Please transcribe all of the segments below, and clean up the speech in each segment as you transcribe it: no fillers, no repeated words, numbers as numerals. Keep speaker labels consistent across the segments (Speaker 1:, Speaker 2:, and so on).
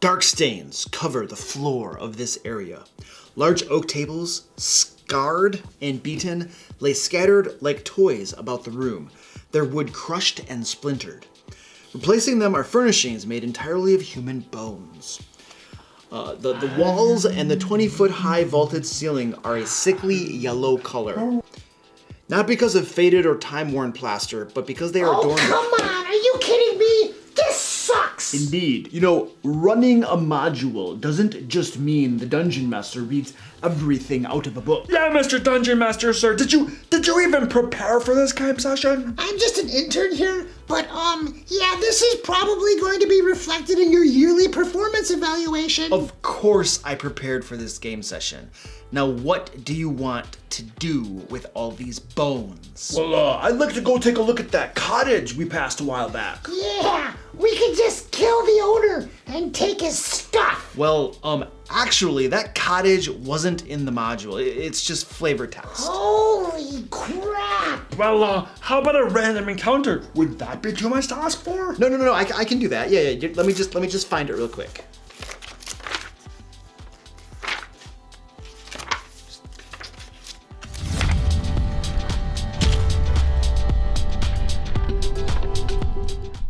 Speaker 1: Dark stains cover the floor of this area. Large oak tables, scarred and beaten, lay scattered like toys about the room, their wood crushed and splintered. Replacing them are furnishings made entirely of human bones. The walls and the 20-foot high vaulted ceiling are a sickly yellow color. Not because of faded or time-worn plaster, but because they are adorned.
Speaker 2: Oh, come on! Are you kidding me? This sucks!
Speaker 1: Indeed. You know, running a module doesn't just mean the Dungeon Master reads everything out of a book.
Speaker 3: Yeah, Mr. Dungeon Master, sir. Did you even prepare for this game session?
Speaker 2: I'm just an intern here, but yeah, this is probably going to be reflected in your yearly performance evaluation.
Speaker 1: Of course I prepared for this game session. Now what do you want to do with all these bones?
Speaker 3: Well, I'd like to go take a look at that cottage we passed a while back.
Speaker 2: Yeah, we could just kill the owner and take his stuff.
Speaker 1: Well, actually, that cottage wasn't in the module. It's just flavor text.
Speaker 2: Holy crap!
Speaker 3: Well, how about a random encounter? Would that be too much to ask for?
Speaker 1: No, I can do that. Yeah. Let me just find it real quick.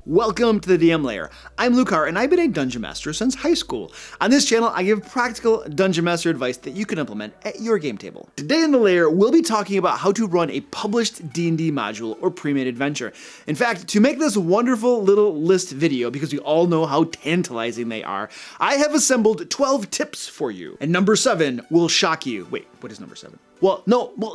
Speaker 1: Welcome to the DM Lair. I'm Lucar, and I've been a Dungeon Master since high school. On this channel, I give practical Dungeon Master advice that you can implement at your game table. Today in the Lair, we'll be talking about how to run a published D&D module or pre-made adventure. In fact, to make this wonderful little list video, because we all know how tantalizing they are, I have assembled 12 tips for you. And number 7 will shock you. Wait, what is number 7? Well,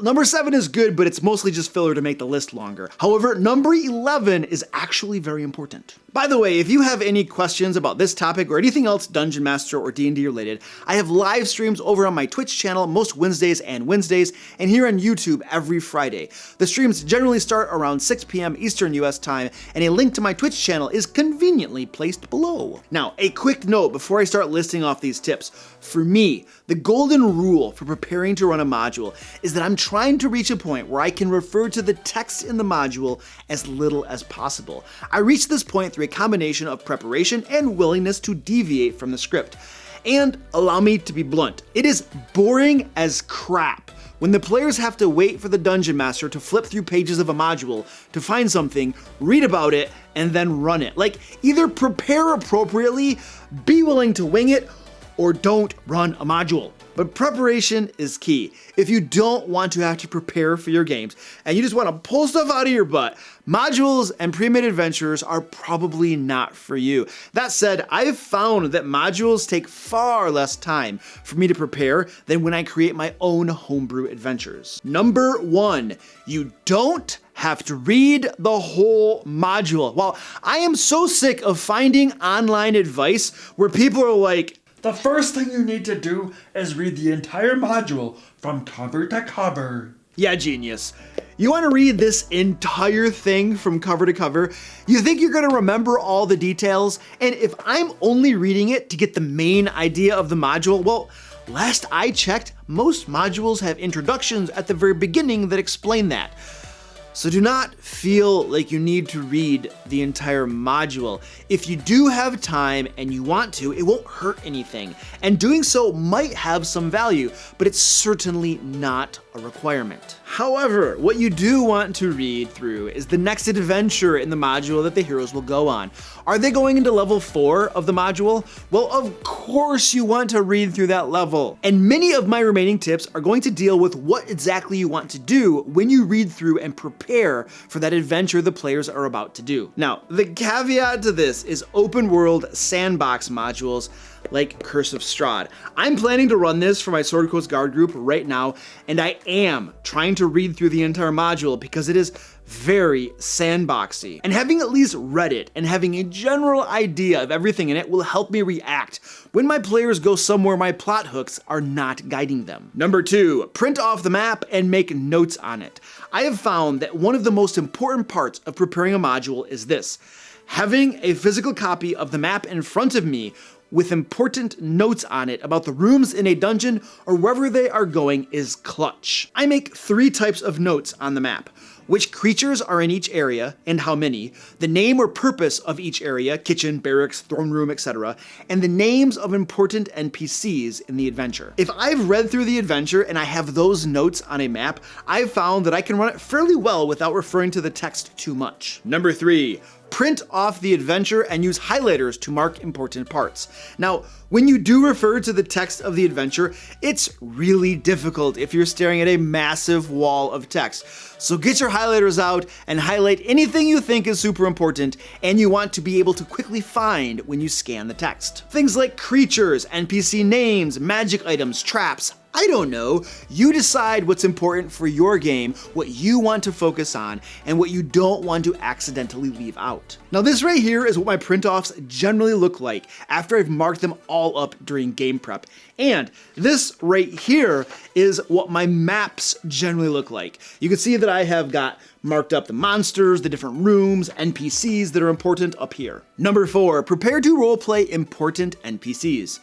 Speaker 1: number 7 is good, but it's mostly just filler to make the list longer. However, number 11 is actually very important. By the way, if you have any questions about this topic or anything else Dungeon Master or D&D related, I have live streams over on my Twitch channel most Wednesdays and here on YouTube every Friday. The streams generally start around 6 p.m. Eastern US time, and a link to my Twitch channel is conveniently placed below. Now, a quick note before I start listing off these tips. For me, the golden rule for preparing to run a module is that I'm trying to reach a point where I can refer to the text in the module as little as possible. I reach this point through a combination of preparation and willingness to deviate from the script. And allow me to be blunt, it is boring as crap when the players have to wait for the Dungeon Master to flip through pages of a module to find something, read about it, and then run it. Like, either prepare appropriately, be willing to wing it, or don't run a module. But preparation is key. If you don't want to have to prepare for your games and you just want to pull stuff out of your butt, modules and pre-made adventures are probably not for you. That said, I've found that modules take far less time for me to prepare than when I create my own homebrew adventures. Number 1, you don't have to read the whole module. Well, I am so sick of finding online advice where people are like,
Speaker 3: the first thing you need to do is read the entire module from cover to cover.
Speaker 1: Yeah, genius. You want to read this entire thing from cover to cover? You think you're going to remember all the details? And if I'm only reading it to get the main idea of the module, well, last I checked, most modules have introductions at the very beginning that explain that. So do not feel like you need to read the entire module. If you do have time and you want to, it won't hurt anything. And doing so might have some value, but it's certainly not a requirement. However, what you do want to read through is the next adventure in the module that the heroes will go on. Are they going into level 4 of the module? Well, of course you want to read through that level. And many of my remaining tips are going to deal with what exactly you want to do when you read through and prepare for that adventure the players are about to do. Now, the caveat to this is open world sandbox modules like Curse of Strahd. I'm planning to run this for my Sword Coast Guard group right now, and I am trying to read through the entire module because it is very sandboxy. And having at least read it and having a general idea of everything in it will help me react when my players go somewhere my plot hooks are not guiding them. Number 2, print off the map and make notes on it. I have found that one of the most important parts of preparing a module is this: having a physical copy of the map in front of me with important notes on it about the rooms in a dungeon or wherever they are going is clutch. I make 3 types of notes on the map. which creatures are in each area and how many, the name or purpose of each area, kitchen, barracks, throne room, etc., and the names of important NPCs in the adventure. If I've read through the adventure and I have those notes on a map, I've found that I can run it fairly well without referring to the text too much. Number 3. Print off the adventure and use highlighters to mark important parts. Now, when you do refer to the text of the adventure, it's really difficult if you're staring at a massive wall of text. So get your highlighters out and highlight anything you think is super important and you want to be able to quickly find when you scan the text. Things like creatures, NPC names, magic items, traps, I don't know. You decide what's important for your game, what you want to focus on, and what you don't want to accidentally leave out. Now this right here is what my print-offs generally look like after I've marked them all up during game prep. And this right here is what my maps generally look like. You can see that I have got marked up the monsters, the different rooms, NPCs that are important up here. Number 4, prepare to roleplay important NPCs.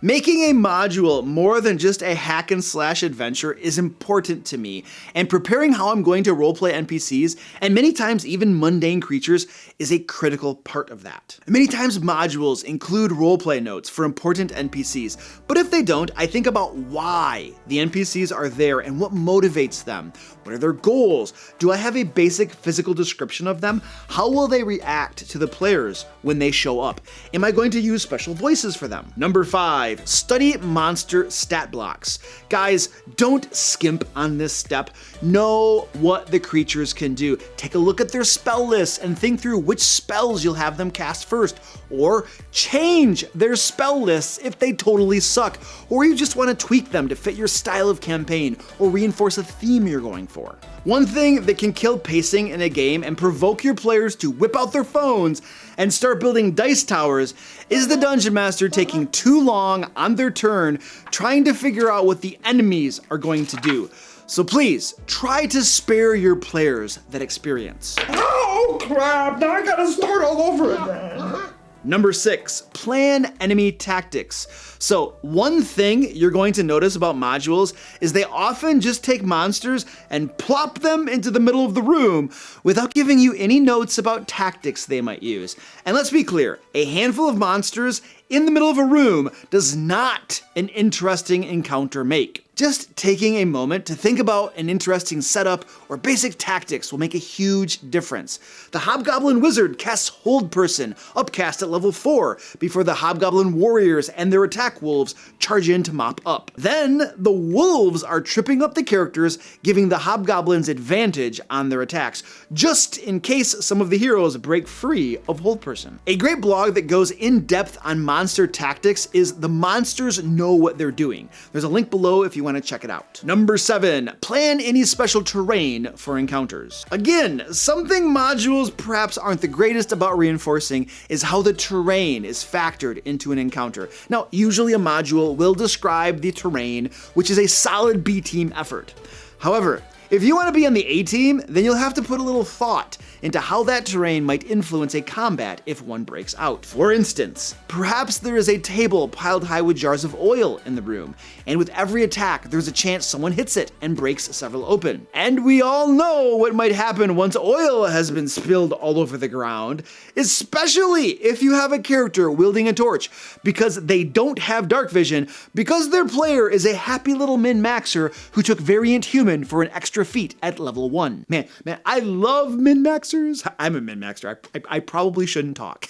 Speaker 1: Making a module more than just a hack and slash adventure is important to me, and preparing how I'm going to roleplay NPCs, and many times even mundane creatures, is a critical part of that. Many times modules include roleplay notes for important NPCs, but if they don't, I think about why the NPCs are there and what motivates them. What are their goals? Do I have a basic physical description of them? How will they react to the players when they show up? Am I going to use special voices for them? Number 5, study monster stat blocks. Guys, don't skimp on this step. Know what the creatures can do. Take a look at their spell lists and think through which spells you'll have them cast first, or change their spell lists if they totally suck, or you just want to tweak them to fit your style of campaign or reinforce a theme you're going for. One thing that can kill pacing in a game and provoke your players to whip out their phones and start building dice towers is the Dungeon Master taking too long on their turn trying to figure out what the enemies are going to do. So please, try to spare your players that experience.
Speaker 3: Oh crap, now I gotta start all over again.
Speaker 1: Number 6, plan enemy tactics. So one thing you're going to notice about modules is they often just take monsters and plop them into the middle of the room without giving you any notes about tactics they might use. And let's be clear, a handful of monsters in the middle of a room does not an interesting encounter make. Just taking a moment to think about an interesting setup or basic tactics will make a huge difference. The Hobgoblin Wizard casts Hold Person, upcast at level 4, before the Hobgoblin Warriors and their attack wolves charge in to mop up. Then, the wolves are tripping up the characters, giving the Hobgoblins advantage on their attacks, just in case some of the heroes break free of Hold Person. A great blog that goes in depth on monster tactics is The Monsters Know What They're Doing. There's a link below if you want to check it out. Number 7, plan any special terrain for encounters. Again, something modules perhaps aren't the greatest about reinforcing is how the terrain is factored into an encounter. Now, usually a module will describe the terrain, which is a solid B team effort. However, if you want to be on the A team, then you'll have to put a little thought into how that terrain might influence a combat if one breaks out. For instance, perhaps there is a table piled high with jars of oil in the room, and with every attack, there's a chance someone hits it and breaks several open. And we all know what might happen once oil has been spilled all over the ground, especially if you have a character wielding a torch, because they don't have dark vision, because their player is a happy little min-maxer who took Variant Human for an extra feat at level 1. Man, I love min-maxers. I'm a min-maxer. I probably shouldn't talk.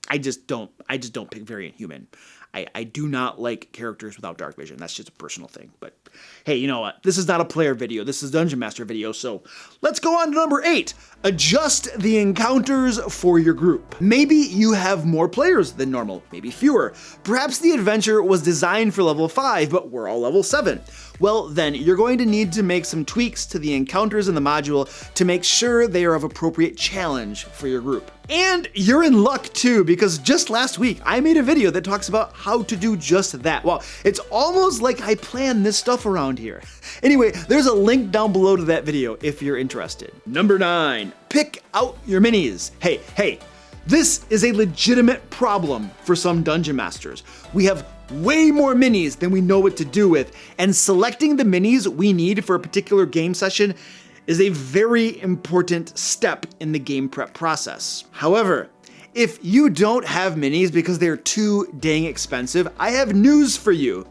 Speaker 1: I just don't pick Variant Human. I do not like characters without dark vision. That's just a personal thing. But hey, you know what? This is not a player video. This is Dungeon Master video. So let's go on to number 8. Adjust the encounters for your group. Maybe you have more players than normal, maybe fewer. Perhaps the adventure was designed for level 5, but we're all level 7. Well, then you're going to need to make some tweaks to the encounters in the module to make sure they are of appropriate challenge for your group. And you're in luck too, because just last week I made a video that talks about how to do just that. Well, it's almost like I planned this stuff around here. Anyway, there's a link down below to that video if you're interested. Number 9, pick out your minis. Hey, this is a legitimate problem for some Dungeon Masters. We have way more minis than we know what to do with, and selecting the minis we need for a particular game session is a very important step in the game prep process. However, if you don't have minis because they're too dang expensive, I have news for you.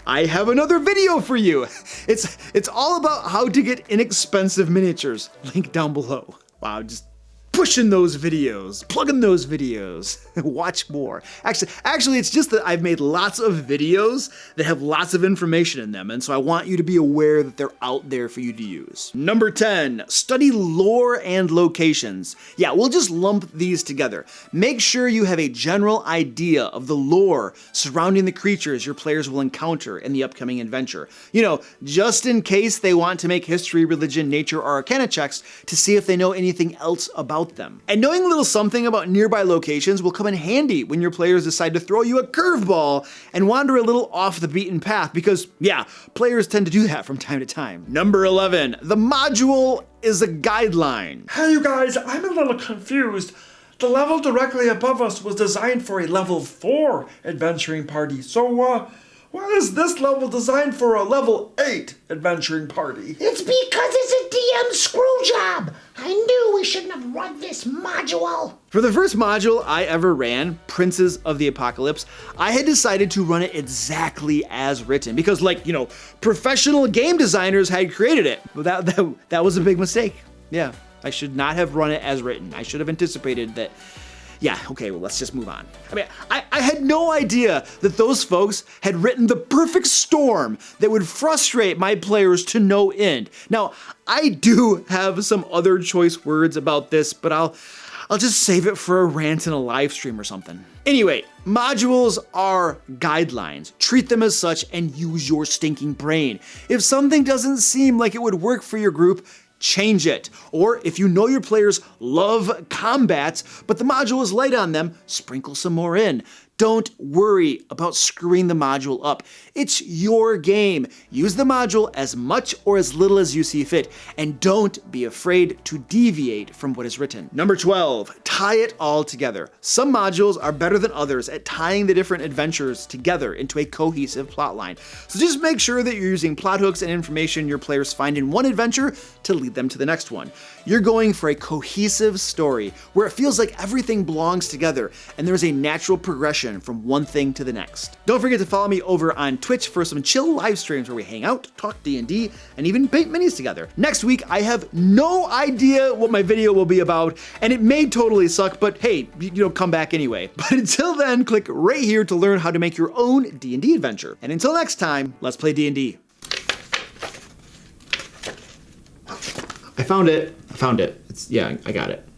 Speaker 1: I have another video for you. It's all about how to get inexpensive miniatures. Link down below. Wow, just pushing those videos, plugging those videos. Watch more. Actually, it's just that I've made lots of videos that have lots of information in them, and so I want you to be aware that they're out there for you to use. Number 10, study lore and locations. Yeah, we'll just lump these together. Make sure you have a general idea of the lore surrounding the creatures your players will encounter in the upcoming adventure. You know, just in case they want to make history, religion, nature, or arcana checks to see if they know anything else about them. And knowing a little something about nearby locations will come in handy when your players decide to throw you a curveball and wander a little off the beaten path because, yeah, players tend to do that from time to time. Number 11, the module is a guideline.
Speaker 3: Hey you guys, I'm a little confused. The level directly above us was designed for a level 4 adventuring party, so why is this level designed for a level 8 adventuring party?
Speaker 2: It's because it's a DM screw job. I knew we shouldn't have run this module.
Speaker 1: For the first module I ever ran, Princes of the Apocalypse, I had decided to run it exactly as written because, like, you know, professional game designers had created it. But that was a big mistake. Yeah, I should not have run it as written. I should have anticipated that. Yeah, okay, well, let's just move on. I mean, I had no idea that those folks had written the perfect storm that would frustrate my players to no end. Now, I do have some other choice words about this, but I'll just save it for a rant in a live stream or something. Anyway, modules are guidelines. Treat them as such and use your stinking brain. If something doesn't seem like it would work for your group, change it. Or if you know your players love combat, but the module is light on them, sprinkle some more in. Don't worry about screwing the module up. It's your game. Use the module as much or as little as you see fit, and don't be afraid to deviate from what is written. Number 12, tie it all together. Some modules are better than others at tying the different adventures together into a cohesive plotline. So just make sure that you're using plot hooks and information your players find in one adventure to lead them to the next one. You're going for a cohesive story where it feels like everything belongs together and there's a natural progression from one thing to the next. Don't forget to follow me over on Twitch for some chill live streams where we hang out, talk D&D, and even paint minis together. Next week, I have no idea what my video will be about, and it may totally suck, but hey, you know, come back anyway. But until then, click right here to learn how to make your own D&D adventure. And until next time, let's play D&D. I found it. I got it.